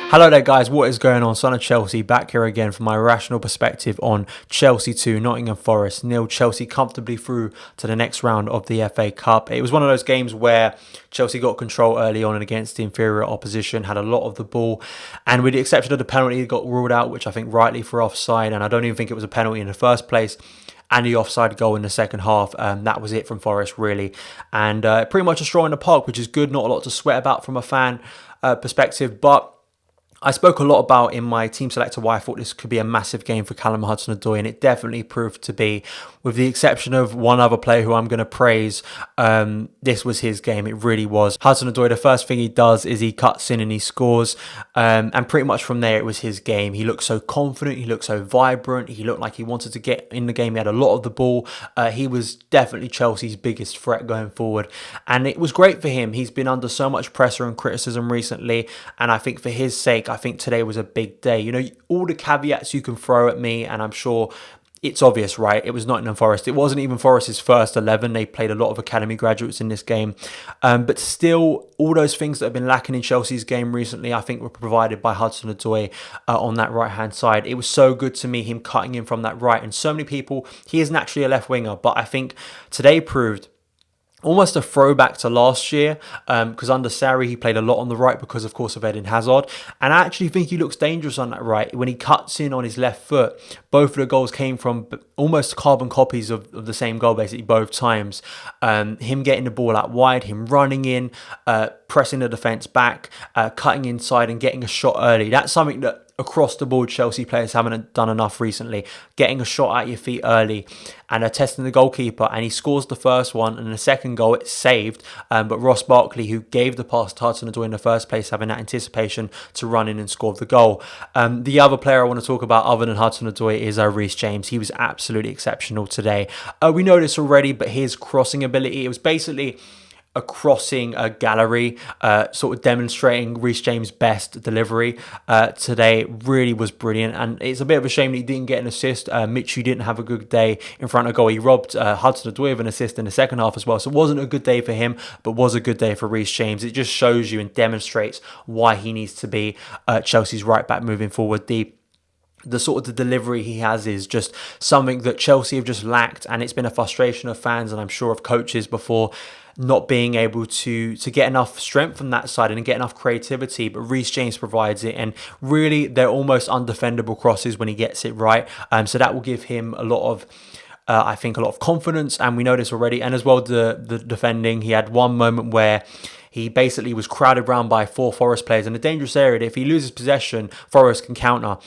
Hello there guys, what is going on? Son of Chelsea back here again for my rational perspective on Chelsea 2, Nottingham Forest 0. Chelsea comfortably through to the next round of the FA Cup. It was one of those games where Chelsea got control early on and against the inferior opposition, had a lot of the ball, and with the exception of the penalty that got ruled out, which I think rightly for offside, and I don't even think it was a penalty in the first place, and the offside goal in the second half. That was it from Forest, really. And pretty much a straw in the park, which is good. Not a lot to sweat about from a fan perspective, but I spoke a lot about in my team selector why I thought this could be a massive game for Callum Hudson-Odoi, and it definitely proved to be, with the exception of one other player who I'm going to praise. This was his game. It really was. Hudson-Odoi, the first thing he does is he cuts in and he scores, and pretty much from there it was his game. He looked so confident, he looked so vibrant, he looked like he wanted to get in the game. He had a lot of the ball. He was definitely Chelsea's biggest threat going forward, and it was great for him. He's been under so much pressure and criticism recently, and I think for his sake, I think today was a big day. You know, all the caveats you can throw at me, and I'm sure it's obvious, right? It was Nottingham Forest. It wasn't even Forest's first 11. They played a lot of academy graduates in this game. But still, all those things that have been lacking in Chelsea's game recently, I think were provided by Hudson-Odoi on that right-hand side. It was so good to me, him cutting in from that right. And so many people, he is naturally a left winger, but I think today proved almost a throwback to last year, because under Sarri he played a lot on the right because of course of Eden Hazard, and I actually think he looks dangerous on that right. When he cuts in on his left foot, both of the goals came from almost carbon copies of the same goal basically both times. Him getting the ball out wide, him running in, pressing the defence back, cutting inside and getting a shot early. That's something that across the board Chelsea players haven't done enough recently. Getting a shot at your feet early and testing the goalkeeper, and he scores the first one, and the second goal it's saved, but Ross Barkley, who gave the pass to Hudson-Odoi in the first place, having that anticipation to run in and score the goal. The other player I want to talk about other than Hudson-Odoi is Reece James. He was absolutely exceptional today. We know this already, but his crossing ability, it was basically a crossing gallery, sort of demonstrating Reece James' best delivery today. Really was brilliant, and it's a bit of a shame that he didn't get an assist. Mitchell didn't have a good day in front of goal. He robbed Hudson-Odoi of an assist in the second half as well, so it wasn't a good day for him, but was a good day for Reece James. It just shows you and demonstrates why he needs to be Chelsea's right back moving forward. The sort of the delivery he has is just something that Chelsea have just lacked, and it's been a frustration of fans and I'm sure of coaches before, not being able to get enough strength from that side and get enough creativity, but Reece James provides it, and really they're almost undefendable crosses when he gets it right. So that will give him a lot of I think a lot of confidence, and we know this already. And as well, the defending, he had one moment where he basically was crowded around by 4 Forest players in a dangerous area. If he loses possession, Forest can counter.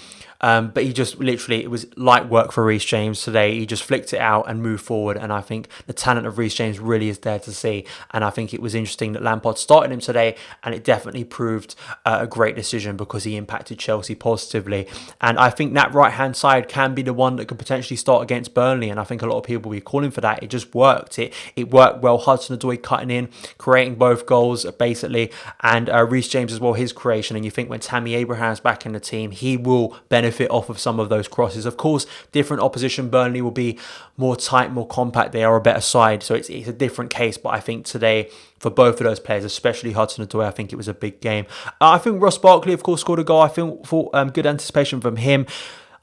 But he just literally, it was light work for Reece James today. He just flicked it out and moved forward. And I think the talent of Reece James really is there to see. And I think it was interesting that Lampard started him today, and it definitely proved a great decision because he impacted Chelsea positively. And I think that right-hand side can be the one that could potentially start against Burnley. And I think a lot of people will be calling for that. It just worked. It worked well. Hudson-Odoi cutting in, creating both goals basically. And Reece James as well, his creation. And you think when Tammy Abraham's back in the team, he will benefit off of some of those crosses. Of course, different opposition. Burnley will be more tight, more compact. They are a better side, so it's a different case. But I think today, for both of those players, especially Hudson-Odoi, I think it was a big game. I think Ross Barkley, of course, scored a goal. I think for good anticipation from him.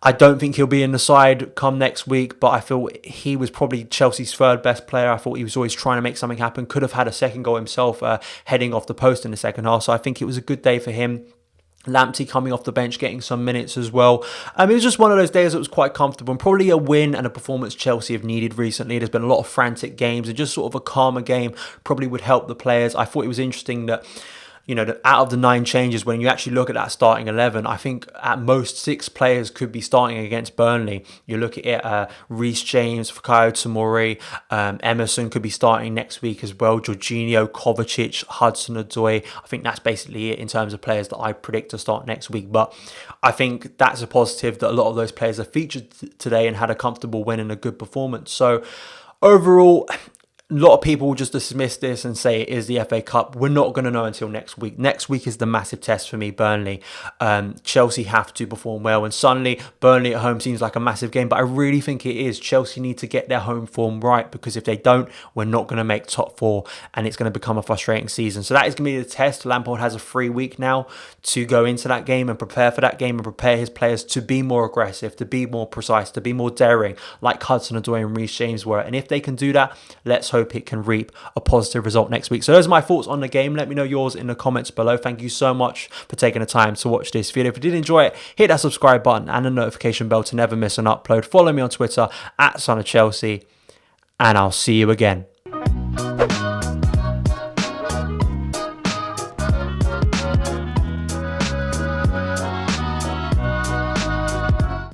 I don't think he'll be in the side come next week, but I feel he was probably Chelsea's third best player. I thought he was always trying to make something happen. Could have had a second goal himself, heading off the post in the second half. So I think it was a good day for him. Lamptey coming off the bench, getting some minutes as well. It was just one of those days that was quite comfortable, and probably a win and a performance Chelsea have needed recently. There's been a lot of frantic games, and just sort of a calmer game probably would help the players. I thought it was interesting that, you know, that out of the 9 changes, when you actually look at that starting 11, I think at most 6 players could be starting against Burnley. You look at it, Reece James, Fikayo Tomori, Emerson could be starting next week as well. Jorginho, Kovacic, Hudson-Odoi. I think that's basically it in terms of players that I predict to start next week. But I think that's a positive that a lot of those players are featured today and had a comfortable win and a good performance. So overall, A lot of people will just dismiss this and say it is the FA Cup. We're not going to know until next week. Next week is the massive test for me, Burnley. Chelsea have to perform well. And suddenly, Burnley at home seems like a massive game. But I really think it is. Chelsea need to get their home form right, because if they don't, we're not going to make top four. And it's going to become a frustrating season. So that is going to be the test. Lampard has a free week now to go into that game and prepare for that game and prepare his players to be more aggressive, to be more precise, to be more daring, like Hudson-Odoi and Reece James were. And if they can do that, let's hope it can reap a positive result next week. So those are my thoughts on the game. Let me know yours in the comments below. Thank you so much for taking the time to watch this video. If you did enjoy it, hit that subscribe button and the notification bell to never miss an upload. Follow me on Twitter @SonOfChelsea, and I'll see you again.